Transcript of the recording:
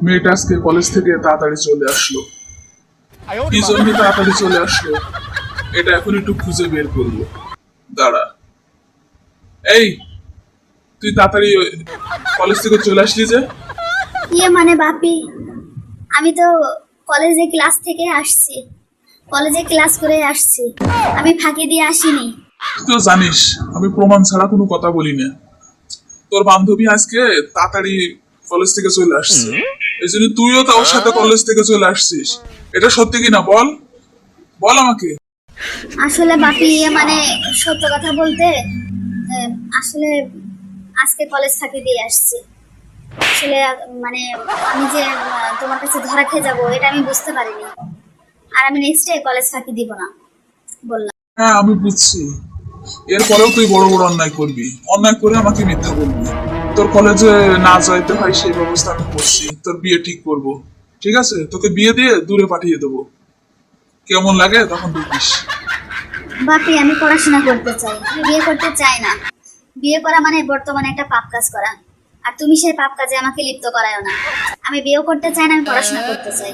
মেয়েটা আজকে কলেজ থেকে তাড়াতাড়ি চলে আসলো। কি জন্য তাড়াতাড়ি চলে আসলো এটা এখন একটু খুঁজে বের করবো। দাঁড়া, এই তুই তাড়াতাড়ি কলেজ থেকে চলে আসলি যে? মানে বাপি, আমি তো কলেজে ক্লাস থেকে আসছি, কলেজে ক্লাস করে আসছি, আমি ফাঁকি দিয়ে আসিনি। তুই তো জানিস আমি প্রমাণ ছাড়া কোনো কথা বলি না। তোর বান্ধবী আজকে তাড়াতাড়ি কলেজ থেকে চলে আসছে, এই জন্য তুইও তার সাথে কলেজ থেকে চলে আসছিস। এটা সত্যি কিনা বল, বল আমাকে। আসলে বাপি মানে সত্য কথা বলতে আসলে আজকে কলেজ ফাঁকি দিয়ে আসছি। আসলে মানে আমি যে তোমার কাছে ধরা খেয়ে যাবো এটা আমি বুঝতে পারিনি, আর আমি নেক্সট ডে কলেজ ফাঁকি দিব না বললাম। হ্যাঁ আমি বুঝছি, এরপরেও তুই বড় বড় অন্যায় করবি, অন্যায় করে আমাকে মিথ্যা বলবি। তোর কলেজে না যাইতে হয় সেই ব্যবস্থা আমি করছি, তোর বিয়ে ঠিক করব। ঠিক আছে, তোকে বিয়ে দিয়ে দূরে পাঠিয়ে দেবো, কেমন লাগে তখন দেখিস। বাপি আমি পড়াশোনা করতে চাই, আমি বিয়ে করতে চাই না। বিয়ে করা মানে বর্তমানে একটা পাপ কাজ করা, আর তুমি সেই পাপ কাজে আমাকে লিপ্ত করায়ও না। আমি বিয়েও করতে চাই না, আমি পড়াশোনা করতে চাই।